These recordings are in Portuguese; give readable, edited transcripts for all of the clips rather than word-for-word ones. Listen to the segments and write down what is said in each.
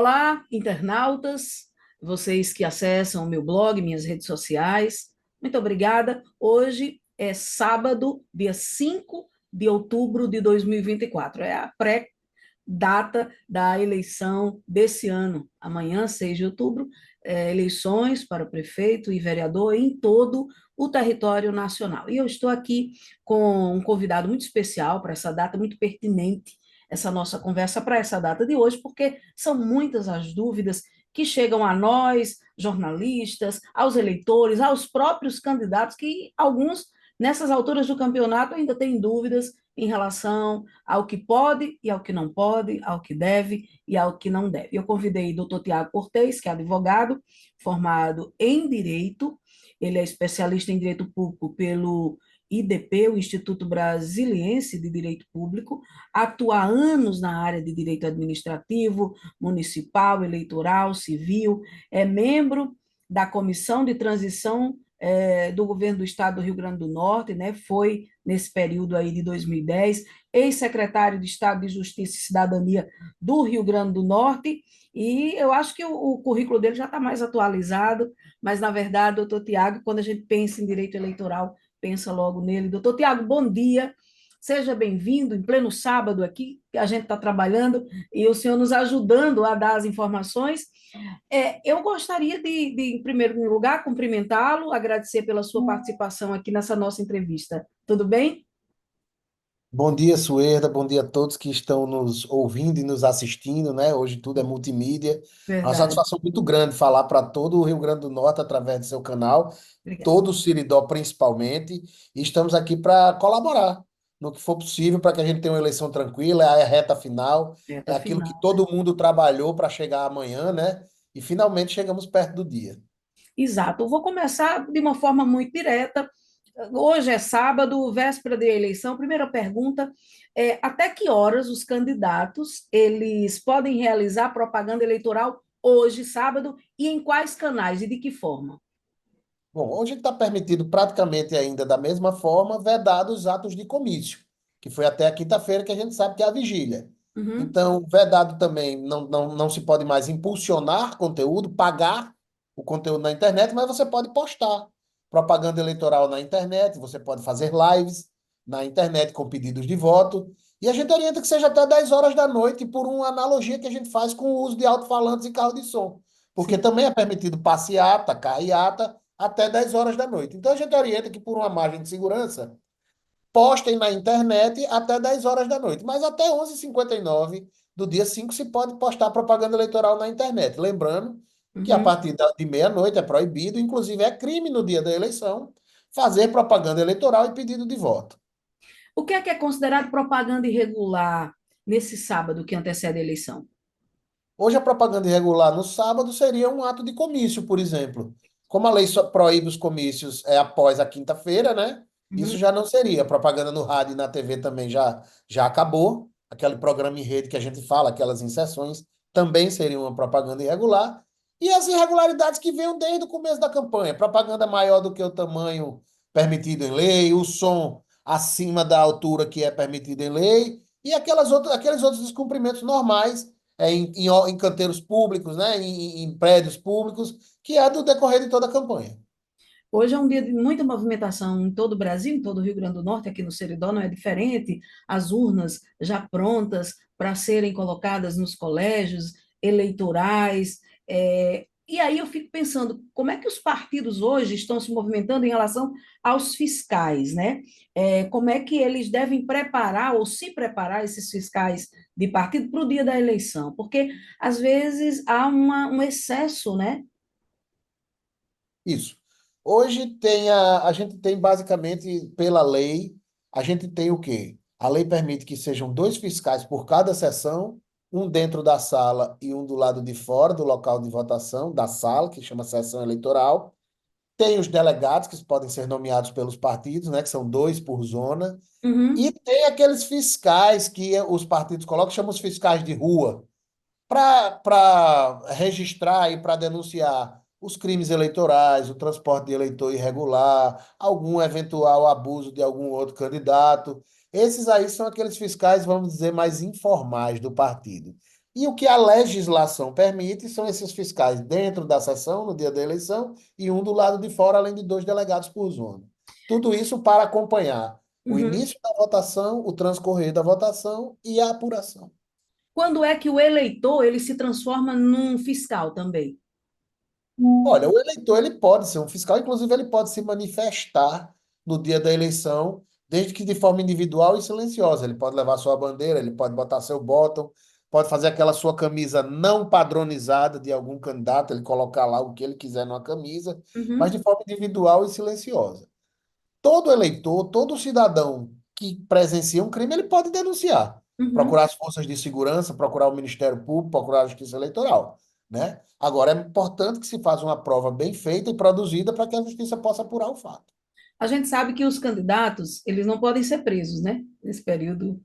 Olá, internautas, vocês que acessam o meu blog, minhas redes sociais, muito obrigada. Hoje é sábado, dia 5 de outubro de 2024, é a pré-data da eleição desse ano. Amanhã, 6 de outubro, eleições para prefeito e vereador em todo o território nacional. E eu estou aqui com um convidado muito especial para essa data, muito pertinente essa nossa conversa para essa data de hoje, porque são muitas as dúvidas que chegam a nós, jornalistas, aos eleitores, aos próprios candidatos, que alguns, nessas alturas do campeonato, ainda têm dúvidas em relação ao que pode e ao que não pode, ao que deve e ao que não deve. Eu convidei o doutor Tiago Cortez, que é advogado, formado em Direito, ele é especialista em Direito Público pelo IDP, o Instituto Brasiliense de Direito Público, atua há anos na área de direito administrativo, municipal, eleitoral, civil, é membro da Comissão de Transição do Governo do Estado do Rio Grande do Norte, né? Foi nesse período aí de 2010, ex-secretário de Estado de Justiça e Cidadania do Rio Grande do Norte, e eu acho que o currículo dele já está mais atualizado, mas, na verdade, doutor Tiago, quando a gente pensa em direito eleitoral, pensa logo nele. Doutor Tiago, bom dia. Seja bem-vindo em pleno sábado aqui, que a gente está trabalhando e o senhor nos ajudando a dar as informações. Eu gostaria em primeiro lugar, cumprimentá-lo, agradecer pela sua participação aqui nessa nossa entrevista. Tudo bem? Bom dia, Suerda. Bom dia a todos que estão nos ouvindo e nos assistindo, né? Hoje tudo é multimídia. É uma Verdade. satisfação muito grande falar para todo o Rio Grande do Norte através do seu canal, Obrigada. todo o Siridó principalmente, e estamos aqui para colaborar no que for possível para que a gente tenha uma eleição tranquila, é a reta final, Reta é aquilo que final. todo mundo trabalhou para chegar amanhã, né? E finalmente chegamos perto do dia. Exato. Eu vou começar de uma forma muito direta. Hoje é sábado, véspera de eleição. Primeira pergunta é: até que horas os candidatos eles podem realizar propaganda eleitoral hoje, sábado, e em quais canais e de que forma? Bom, hoje está permitido praticamente ainda da mesma forma, vedados os atos de comício, que foi até a quinta-feira que a gente sabe que é a vigília. Uhum. Então, vedado também não se pode mais impulsionar conteúdo, pagar o conteúdo na internet, mas você pode postar propaganda eleitoral na internet, você pode fazer lives na internet com pedidos de voto, e a gente orienta que seja até 10 horas da noite, por uma analogia que a gente faz com o uso de alto-falantes e carro de som, porque Sim. também é permitido passeata, carreata, até 10 horas da noite. Então a gente orienta que, por uma margem de segurança, postem na internet até 10 horas da noite. Mas até 11h59 do dia 5 se pode postar propaganda eleitoral na internet. Lembrando que a Uhum. partir de meia-noite é proibido, inclusive é crime no dia da eleição, fazer propaganda eleitoral e pedido de voto. O que é considerado propaganda irregular nesse sábado que antecede a eleição? Hoje a propaganda irregular no sábado seria um ato de comício, por exemplo. Como a lei só proíbe os comícios após a quinta-feira, né? Isso Uhum. já não seria. Propaganda no rádio e na TV também já acabou. Aquele programa em rede que a gente fala, aquelas inserções, também seriam uma propaganda irregular. E as irregularidades que vêm desde o começo da campanha. Propaganda maior do que o tamanho permitido em lei, o som acima da altura que é permitido em lei, e aqueles outros descumprimentos normais em canteiros públicos, né, em prédios públicos, que é do decorrer de toda a campanha. Hoje é um dia de muita movimentação em todo o Brasil, em todo o Rio Grande do Norte, aqui no Seridó não é diferente, as urnas já prontas para serem colocadas nos colégios eleitorais. E aí eu fico pensando, como é que os partidos hoje estão se movimentando em relação aos fiscais, né? Como é que eles devem preparar ou se preparar, esses fiscais de partido, para o dia da eleição? Porque, às vezes, há um excesso, né? Isso. Hoje a gente tem basicamente, pela lei, a gente tem o quê? A lei permite que sejam dois fiscais por cada sessão, um dentro da sala e um do lado de fora do local de votação, da sala, que chama sessão eleitoral. Tem os delegados, que podem ser nomeados pelos partidos, né, que são dois por zona. E Uhum. tem aqueles fiscais que os partidos colocam, chamam os fiscais de rua, para registrar e para denunciar os crimes eleitorais, o transporte de eleitor irregular, algum eventual abuso de algum outro candidato. Esses aí são aqueles fiscais, vamos dizer, mais informais do partido. E o que a legislação permite são esses fiscais dentro da sessão, no dia da eleição, e um do lado de fora, além de 2 delegados por zona. Tudo isso para acompanhar o Uhum. início da votação, o transcorrer da votação e a apuração. Quando é que o eleitor ele se transforma num fiscal também? Olha, o eleitor ele pode ser um fiscal, inclusive ele pode se manifestar no dia da eleição, desde que de forma individual e silenciosa. Ele pode levar sua bandeira, ele pode botar seu botão, pode fazer aquela sua camisa não padronizada de algum candidato, ele colocar lá o que ele quiser numa camisa, mas Uhum, de forma individual e silenciosa. Todo eleitor, todo cidadão que presencia um crime, ele pode denunciar, uhum. procurar as forças de segurança, procurar o Ministério Público, procurar a Justiça Eleitoral, né? Agora, é importante que se faça uma prova bem feita e produzida para que a justiça possa apurar o fato. A gente sabe que os candidatos, eles não podem ser presos, né? Nesse período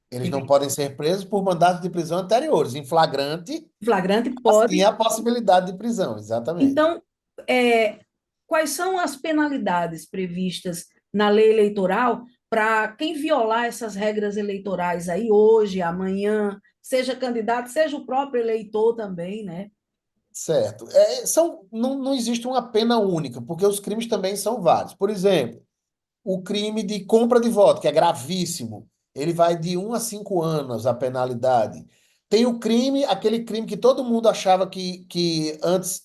Eles não ele- podem ser presos por mandatos de prisão anteriores. Em flagrante, flagrante, assim, pode. a possibilidade de prisão, exatamente. Então, é, quais são as penalidades previstas na lei eleitoral para quem violar essas regras eleitorais aí hoje, amanhã, seja candidato, seja o próprio eleitor também, né? Certo. Não existe uma pena única, porque os crimes também são vários. Por exemplo, o crime de compra de voto, que é gravíssimo, ele vai de 1 a 5 anos a penalidade. Tem o crime, aquele crime que todo mundo achava que antes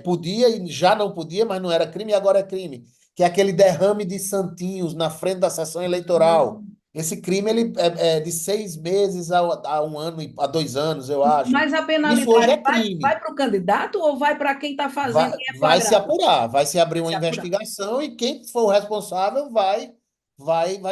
podia e já não podia, mas não era crime e agora é crime, que é aquele derrame de santinhos na frente da sessão eleitoral. Esse crime ele é de 6 meses a 1 ano, a 2 anos, eu acho. Mas a Isso hoje penalidade é vai crime. para o candidato ou vai para quem está fazendo e é Vai se flagrado? apurar, vai se abrir Vai uma se apurar. investigação e quem for o responsável vai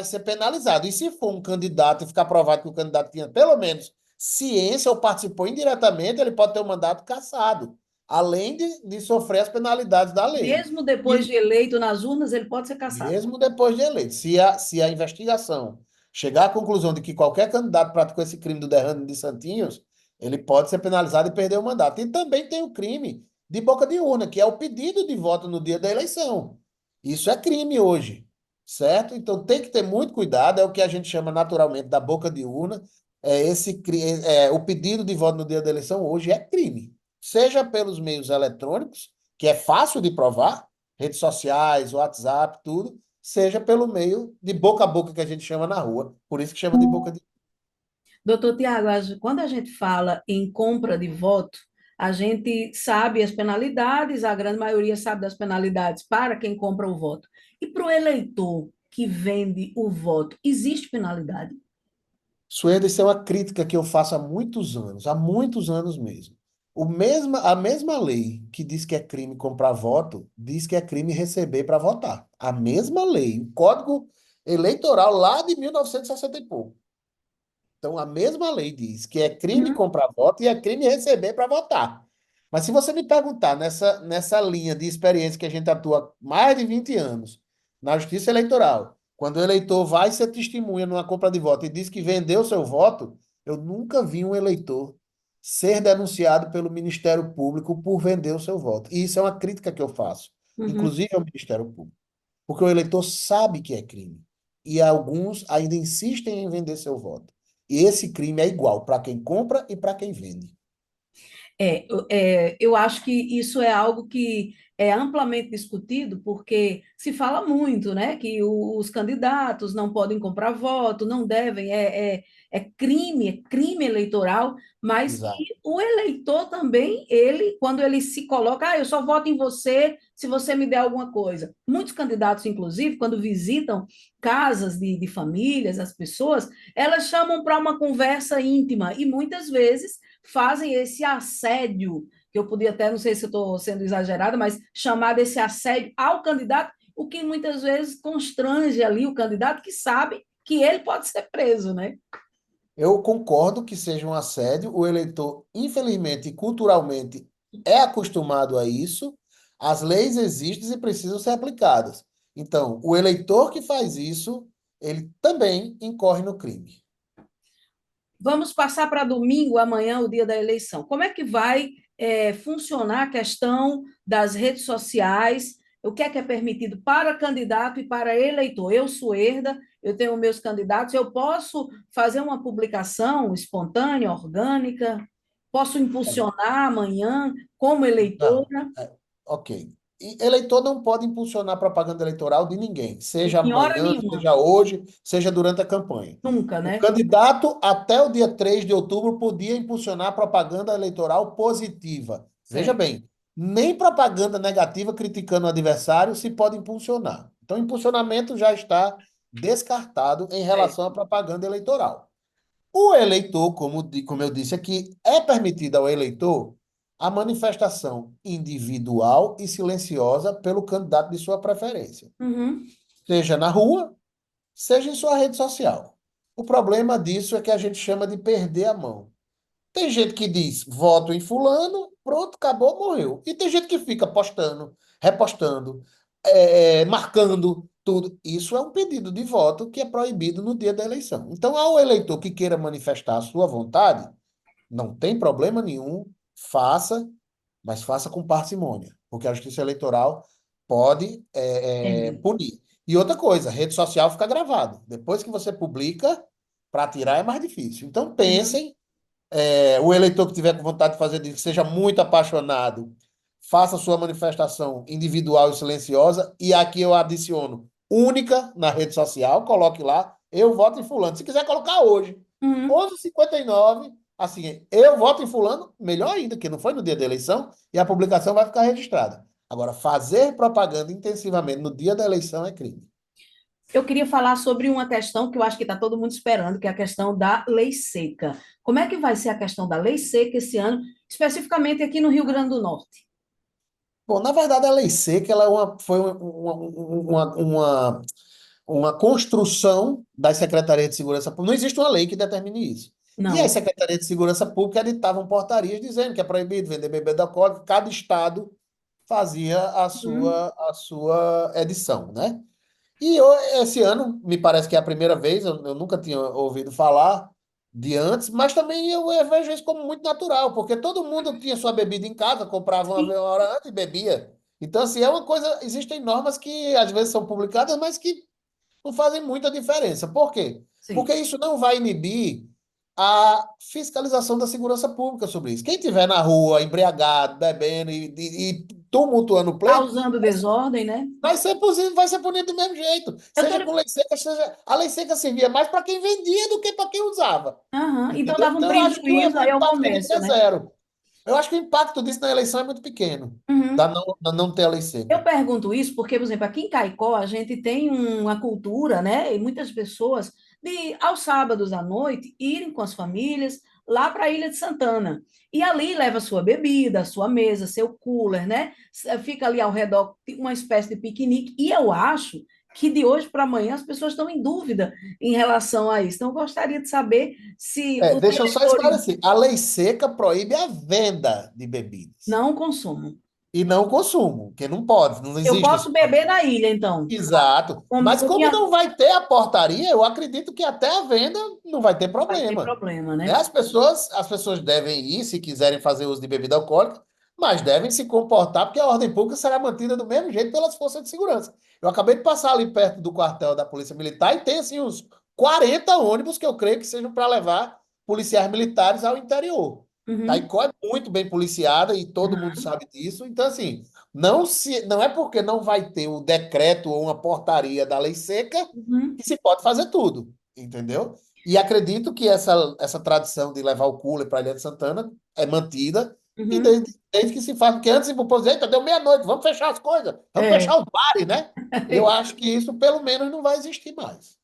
ser penalizado. E se for um candidato e ficar provado que o candidato tinha pelo menos ciência ou participou indiretamente, ele pode ter o mandato cassado, além de sofrer as penalidades da lei. Mesmo depois E de eleito nas urnas, ele pode ser cassado. mesmo depois de eleito, se a investigação chegar à conclusão de que qualquer candidato praticou esse crime do derrame de Santinhos, ele pode ser penalizado e perder o mandato. E também tem o crime de boca de urna, que é o pedido de voto no dia da eleição. Isso é crime hoje, certo? Então tem que ter muito cuidado, é o que a gente chama naturalmente da boca de urna. O pedido de voto no dia da eleição hoje é crime, seja pelos meios eletrônicos, que é fácil de provar, redes sociais, WhatsApp, tudo, seja pelo meio de boca a boca que a gente chama na rua. Por isso que chama de boca de. Doutor Tiago, quando a gente fala em compra de voto, a gente sabe as penalidades, a grande maioria sabe das penalidades para quem compra o voto. E para o eleitor que vende o voto, existe penalidade? Sueda, isso é uma crítica que eu faço há muitos anos mesmo. A mesma lei que diz que é crime comprar voto, diz que é crime receber para votar. A mesma lei, o Código Eleitoral lá de 1960 e pouco. Então, a mesma lei diz que é crime Uhum. comprar voto e é crime receber para votar. Mas se você me perguntar nessa linha de experiência que a gente atua há mais de 20 anos na Justiça Eleitoral, quando o eleitor vai ser testemunha numa compra de voto e diz que vendeu seu voto, eu nunca vi um eleitor ser denunciado pelo Ministério Público por vender o seu voto. E isso é uma crítica que eu faço, Uhum. inclusive ao Ministério Público, porque o eleitor sabe que é crime e alguns ainda insistem em vender seu voto. E esse crime é igual para quem compra e para quem vende. Eu acho que isso é algo que é amplamente discutido, porque se fala muito, né, que os candidatos não podem comprar voto, não devem, é crime eleitoral, mas Exato. que o eleitor também, ele, quando ele se coloca, eu só voto em você se você me der alguma coisa. Muitos candidatos, inclusive, quando visitam casas de famílias, as pessoas, elas chamam para uma conversa íntima, e muitas vezes fazem esse assédio, que eu podia até, não sei se eu estou sendo exagerada, mas chamar desse assédio ao candidato, o que muitas vezes constrange ali o candidato que sabe que ele pode ser preso, né? Eu concordo que seja um assédio. O eleitor, infelizmente e culturalmente, é acostumado a isso. As leis existem e precisam ser aplicadas. Então, o eleitor que faz isso, ele também incorre no crime. Vamos passar para domingo, amanhã, o dia da eleição. Como é que vai funcionar a questão das redes sociais? O que é permitido para candidato e para eleitor? Eu sou herda, eu tenho meus candidatos, eu posso fazer uma publicação espontânea, orgânica? Posso impulsionar amanhã como Não, eleitora? ok. E eleitor não pode impulsionar propaganda eleitoral de ninguém, seja Em hora amanhã, nenhuma. seja hoje, seja durante a campanha. Nunca, O né? candidato, até o dia 3 de outubro, podia impulsionar propaganda eleitoral positiva. Veja Certo. bem, nem propaganda negativa criticando o adversário se pode impulsionar. Então, o impulsionamento já está descartado em relação à Certo. propaganda eleitoral. O eleitor, como eu disse aqui, é permitido ao eleitor a manifestação individual e silenciosa pelo candidato de sua preferência, Uhum. seja na rua, seja em sua rede social. O problema disso é que a gente chama de perder a mão. Tem gente que diz, voto em fulano, pronto, acabou, morreu. E tem gente que fica postando, repostando, marcando tudo. Isso é um pedido de voto que é proibido no dia da eleição. Então, ao eleitor que queira manifestar a sua vontade, não tem problema nenhum, faça, mas faça com parcimônia, porque a Justiça Eleitoral pode Entendi. punir. E outra coisa, rede social fica gravado. Depois que você publica, para tirar é mais difícil. Então, Uhum. pensem, o eleitor que tiver com vontade de fazer isso, que seja muito apaixonado, faça sua manifestação individual e silenciosa, e aqui eu adiciono única na rede social, coloque lá, eu voto em fulano. Se quiser colocar hoje, Uhum. 11h59, assim, eu voto em fulano, melhor ainda, que não foi no dia da eleição, e a publicação vai ficar registrada. Agora, fazer propaganda intensivamente no dia da eleição é crime. Eu queria falar sobre uma questão que eu acho que está todo mundo esperando, que é a questão da lei seca. Como é que vai ser a questão da lei seca esse ano, especificamente aqui no Rio Grande do Norte? Bom, na verdade, a lei seca ela foi uma construção das secretarias de segurança pública. Não existe uma lei que determine isso. E as Não. secretarias de segurança pública editavam portarias dizendo que é proibido vender bebida alcoólica. Cada estado fazia Uhum. a sua edição, né? E esse ano, me parece que é a primeira vez, eu nunca tinha ouvido falar de antes, mas também eu vejo isso como muito natural, porque todo mundo tinha sua bebida em casa, comprava Sim, uma hora antes e bebia. Então, assim, é uma coisa. Existem normas que às vezes são publicadas, mas que não fazem muita diferença. Por quê? sim. Porque isso não vai inibir a fiscalização da segurança pública sobre isso. Quem estiver na rua, embriagado, bebendo e tumultuando o pleito, Causando desordem, né? vai ser punido do mesmo jeito. Eu tô... Seja com lei seca, seja. A lei seca servia mais para quem vendia do que para quem usava. Aham. Então Entendeu? dava um Então, eu acho que prejuízo o aí ao impacto disso comércio, é né? zero. Eu acho que o impacto disso na eleição é muito pequeno, Uhum. da não ter a lei Eu seca. pergunto isso porque, por exemplo, aqui em Caicó a gente tem uma cultura, né? E muitas pessoas de aos sábados à noite irem com as famílias lá para a Ilha de Santana. E ali leva sua bebida, sua mesa, seu cooler, né? Fica ali ao redor uma espécie de piquenique. E eu acho que de hoje para amanhã as pessoas estão em dúvida em relação a isso. Então, eu gostaria de saber se os Deixa eu só eleitores esclarecer. A lei seca proíbe a venda de bebidas não consumam. e não o consumo, que não pode, não Eu existe posso esse. beber na ilha, então. Exato. Mas Com como minha... não vai ter a portaria, eu acredito que até a venda não vai ter Vai ter problema. problema, Né? né? As pessoas devem ir se quiserem fazer uso de bebida alcoólica, mas devem se comportar porque a ordem pública será mantida do mesmo jeito pelas forças de segurança. Eu acabei de passar ali perto do quartel da Polícia Militar e tem assim uns 40 ônibus que eu creio que sejam para levar policiais militares ao interior. Uhum, Taicó é muito bem policiada e todo mundo sabe disso. Então, assim, não é porque não vai ter o decreto ou uma portaria da lei seca uhum, que se pode fazer tudo, entendeu? E acredito que essa tradição de levar o cooler para a Ilha de Santana é mantida e uhum. desde que se faz, porque antes o povo dizia, eita, deu meia-noite, vamos fechar as coisas, vamos É. fechar os bares, né? Eu acho que isso pelo menos não vai existir mais.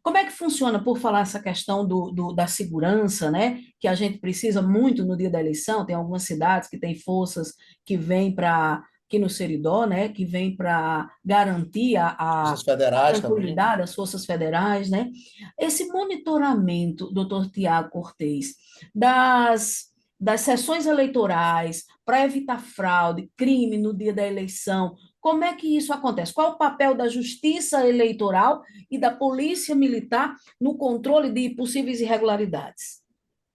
Como é que funciona, por falar essa questão da segurança, né? Que a gente precisa muito no dia da eleição, tem algumas cidades que têm forças que vêm para, aqui no Seridó, né? Que vêm para garantir Forças a federais também, né? tranquilidade, as forças federais, né? Esse monitoramento, doutor Tiago Cortez, das sessões eleitorais para evitar fraude, crime no dia da eleição, como é que isso acontece? Qual é o papel da justiça eleitoral e da polícia militar no controle de possíveis irregularidades?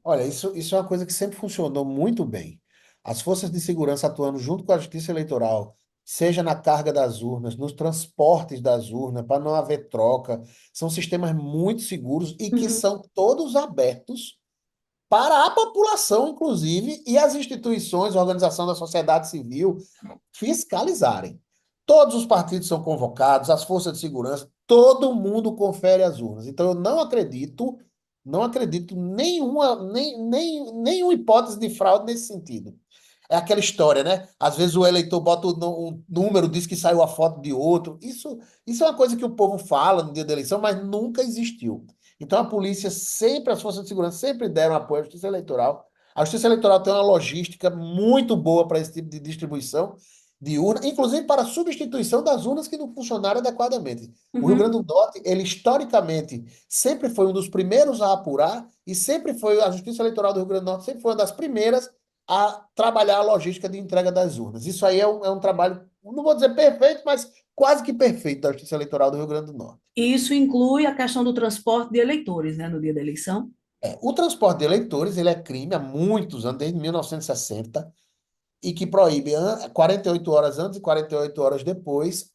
Olha, isso é uma coisa que sempre funcionou muito bem. As forças de segurança atuando junto com a Justiça Eleitoral, seja na carga das urnas, nos transportes das urnas, para não haver troca, são sistemas muito seguros e que Uhum, são todos abertos para a população, inclusive, e as instituições, a organização da sociedade civil fiscalizarem. Todos os partidos são convocados, as forças de segurança, todo mundo confere as urnas. Então, eu não acredito nenhuma hipótese de fraude nesse sentido. É aquela história, né? Às vezes o eleitor bota um número, diz que saiu a foto de outro. Isso é uma coisa que o povo fala no dia da eleição, mas nunca existiu. Então a polícia sempre, as forças de segurança sempre deram apoio à Justiça Eleitoral. A Justiça Eleitoral tem uma logística muito boa para esse tipo de distribuição de urna, inclusive para a substituição das urnas que não funcionaram adequadamente. O Rio Uhum. Grande do Norte, ele historicamente sempre foi um dos primeiros a apurar e sempre foi, a Justiça Eleitoral do Rio Grande do Norte sempre foi uma das primeiras a trabalhar a logística de entrega das urnas. Isso aí é um trabalho, não vou dizer perfeito, mas quase que perfeito da Justiça Eleitoral do Rio Grande do Norte. E isso inclui a questão do transporte de eleitores, né, no dia da eleição. O transporte de eleitores, ele é crime há muitos anos, desde 1960, e que proíbe 48 horas antes e 48 horas depois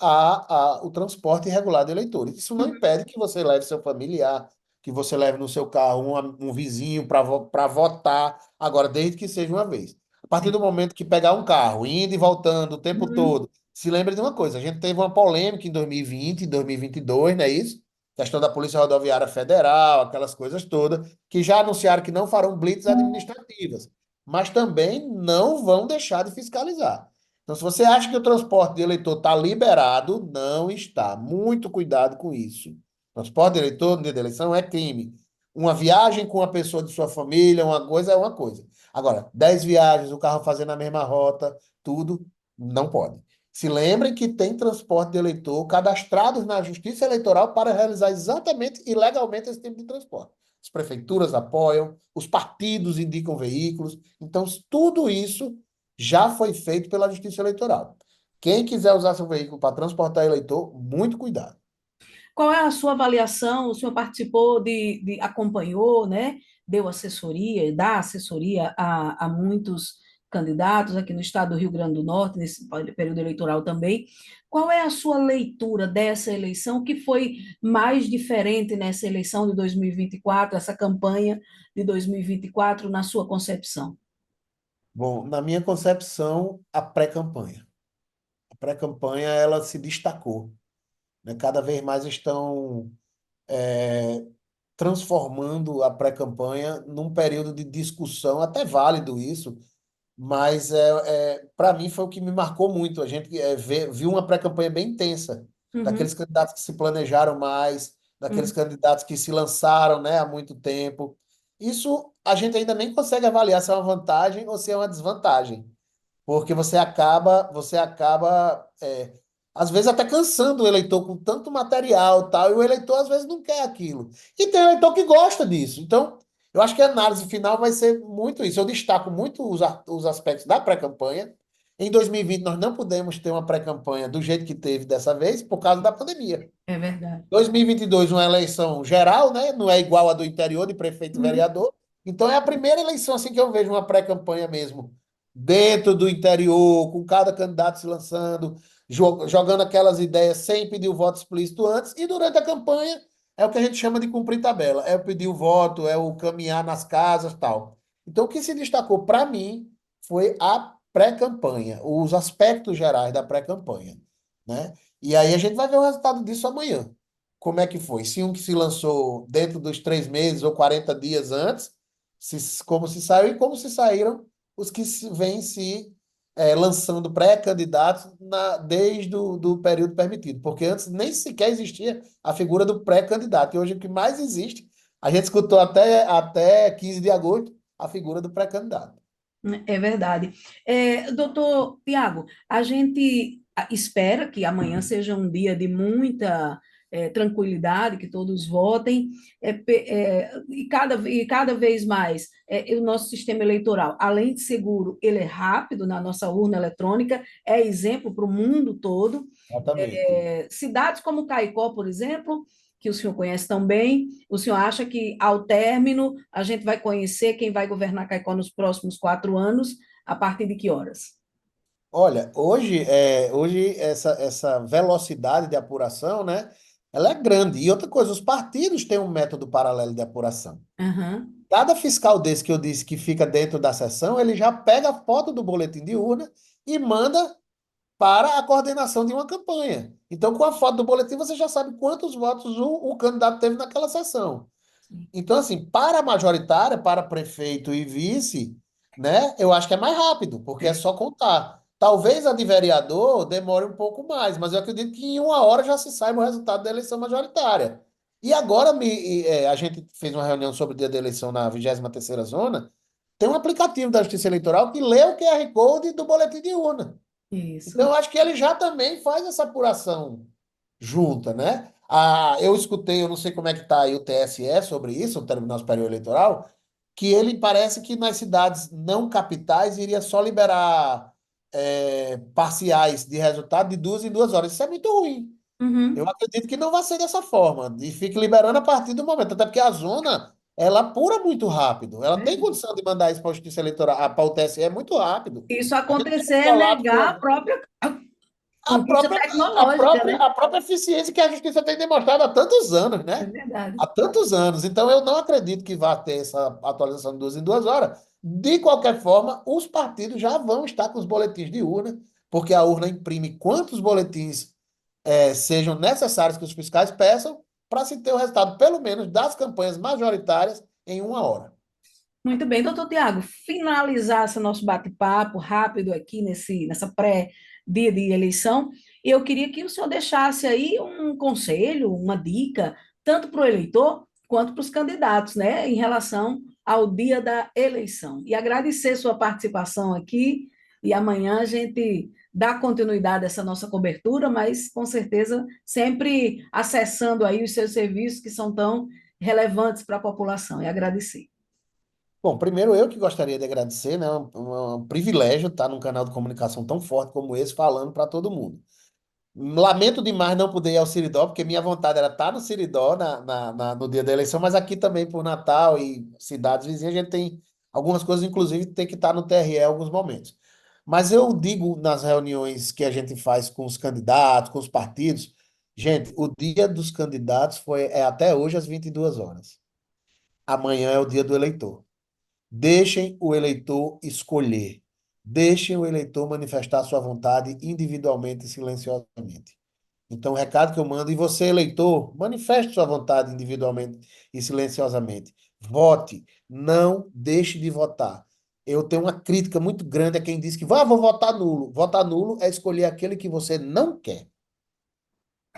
o transporte irregular de eleitores. Isso não impede que você leve seu familiar, que você leve no seu carro um vizinho para votar, agora, desde que seja uma vez. A partir do momento que pegar um carro, indo e voltando o tempo Uhum. todo, se lembre de uma coisa, a gente teve uma polêmica em 2020, em 2022, não é isso? Questão da Polícia Rodoviária Federal, aquelas coisas todas, que já anunciaram que não farão blitz administrativas, mas também não vão deixar de fiscalizar. Então, se você acha que o transporte de eleitor está liberado, não está. Muito cuidado com isso. Transporte de eleitor no dia da eleição é crime. Uma viagem com uma pessoa de sua família, uma coisa é uma coisa. Agora, 10 viagens, o carro fazendo a mesma rota, tudo, não pode. Se lembrem que tem transporte de eleitor cadastrados na Justiça Eleitoral para realizar exatamente e legalmente esse tipo de transporte. As prefeituras apoiam, os partidos indicam veículos. Então, tudo isso já foi feito pela Justiça Eleitoral. Quem quiser usar seu veículo para transportar eleitor, muito cuidado. Qual é a sua avaliação? O senhor participou acompanhou, né? Deu assessoria, dá assessoria a muitos candidatos aqui no estado do Rio Grande do Norte, nesse período eleitoral também. Qual é a sua leitura dessa eleição? O que foi mais diferente nessa eleição de 2024, essa campanha de 2024, na sua concepção? Bom, na minha concepção, a pré-campanha. A pré-campanha, ela se destacou, né? Cada vez mais estão transformando a pré-campanha num período de discussão, até válido isso, mas para mim foi o que me marcou muito. A gente viu uma pré-campanha bem intensa, Uhum, daqueles candidatos que se planejaram mais, daqueles uhum. candidatos que se lançaram, né, há muito tempo. Isso a gente ainda nem consegue avaliar se é uma vantagem ou se é uma desvantagem, porque você acaba às vezes até cansando o eleitor com tanto material e tal, e o eleitor às vezes não quer aquilo. E tem eleitor que gosta disso. Então, eu acho que a análise final vai ser muito isso. Eu destaco muito os aspectos da pré-campanha. Em 2020, nós não pudemos ter uma pré-campanha do jeito que teve dessa vez, por causa da pandemia. É verdade. 2022, uma eleição geral, né? Não é igual a do interior de prefeito e Uhum. vereador. Então é a primeira eleição assim que eu vejo uma pré-campanha mesmo, dentro do interior, com cada candidato se lançando, jogando aquelas ideias sem pedir o voto explícito antes, e durante a campanha é o que a gente chama de cumprir tabela, é o pedir o voto, é o caminhar nas casas, tal. Então o que se destacou para mim foi a pré-campanha, os aspectos gerais da pré-campanha, né? E aí a gente vai ver o resultado disso amanhã. Como é que foi? Se um que se lançou dentro dos 3 meses ou 40 dias antes, como se saiu e como se saíram os que vêm se lançando pré-candidatos desde o do período permitido. Porque antes nem sequer existia a figura do pré-candidato. E hoje o que mais existe, a gente escutou até 15 de agosto, a figura do pré-candidato. É verdade. Doutor Tiago, a gente espera que amanhã seja um dia de muita tranquilidade, que todos votem, e cada vez mais o nosso sistema eleitoral, além de seguro, ele é rápido na nossa urna eletrônica, é exemplo para o mundo todo. Exatamente. Cidades como Caicó, por exemplo, que o senhor conhece tão bem, o senhor acha que, ao término, a gente vai conhecer quem vai governar Caicó nos próximos 4 anos, a partir de que horas? Olha, hoje essa velocidade de apuração, né? ela é grande. E outra coisa, os partidos têm um método paralelo de apuração. Aham, Cada fiscal desse que eu disse que fica dentro da sessão, ele já pega a foto do boletim de urna e manda para a coordenação de uma campanha. Então, com a foto do boletim, você já sabe quantos votos o candidato teve naquela sessão. sim. Então, assim, para a majoritária, para prefeito e vice, né, eu acho que é mais rápido, porque é É, só contar. Talvez a de vereador demore um pouco mais, mas eu acredito que em uma hora já se saiba o resultado da eleição majoritária. E agora a gente fez uma reunião sobre o dia da eleição na 23ª zona, tem um aplicativo da Justiça Eleitoral que lê o QR Code do boletim de urna. Então, isso. eu acho que ele já também faz essa apuração junta, né? Eu escutei, eu não sei como é que está aí o TSE sobre isso, o Tribunal Superior Eleitoral, que ele parece que nas cidades não capitais iria só liberar parciais de resultado de 2 em 2 horas. Isso é muito ruim. Eu Uhum. acredito que não vai ser dessa forma, e fique liberando a partir do momento, até porque a zona, ela apura muito rápido. Ela tem É. condição de mandar isso para a Justiça Eleitoral, para o TSE muito rápido. Isso A gente tem acontecer um é colapso negar a própria a conquista própria, a tecnológica, própria, né? a própria eficiência que a justiça tem demonstrado há tantos anos, É né? verdade. Há tantos anos. Então, eu não acredito que vá ter essa atualização de 2 em 2 horas. De qualquer forma, os partidos já vão estar com os boletins de urna, porque a urna imprime quantos boletins sejam necessários que os fiscais peçam para se ter o resultado, pelo menos, das campanhas majoritárias em uma hora. Muito bem, doutor Tiago, finalizar esse nosso bate-papo rápido aqui nessa pré-dia de eleição, eu queria que o senhor deixasse aí um conselho, uma dica, tanto para o eleitor quanto para os candidatos, né, em relação ao dia da eleição. E agradecer sua participação aqui, e amanhã a gente dá continuidade a essa nossa cobertura, mas com certeza sempre acessando aí os seus serviços que são tão relevantes para a população, e agradecer. Bom, primeiro eu que gostaria de agradecer, né? Um privilégio estar num canal de comunicação tão forte como esse, falando para todo mundo. Lamento demais não poder ir ao Siridó, porque minha vontade era estar no Siridó no dia da eleição, mas aqui também por Natal e cidades vizinhas, a gente tem algumas coisas, inclusive tem que estar no TRE em alguns momentos. Mas eu digo nas reuniões que a gente faz com os candidatos, com os partidos, gente, o dia dos candidatos é até hoje às 22 horas. Amanhã é o dia do eleitor. Deixem o eleitor escolher. Deixem o eleitor manifestar sua vontade individualmente e silenciosamente. Então, o recado que eu mando, e você, eleitor, manifeste sua vontade individualmente e silenciosamente. Vote, não deixe de votar. Eu tenho uma crítica muito grande a quem diz que vou votar nulo. Votar nulo é escolher aquele que você não quer.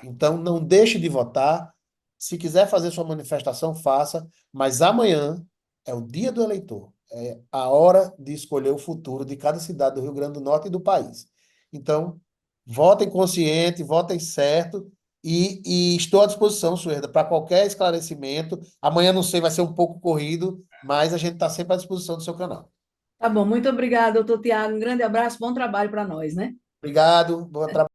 Então, não deixe de votar. Se quiser fazer sua manifestação, faça. Mas amanhã é o dia do eleitor. É a hora de escolher o futuro de cada cidade do Rio Grande do Norte e do país. Então, votem consciente, votem certo. E estou à disposição, Suerda, para qualquer esclarecimento. Amanhã, não sei, vai ser um pouco corrido, mas a gente está sempre à disposição do seu canal. Tá bom, muito obrigada, doutor Tiago. Um grande abraço, bom trabalho para nós, né? Obrigado, boa trabalho.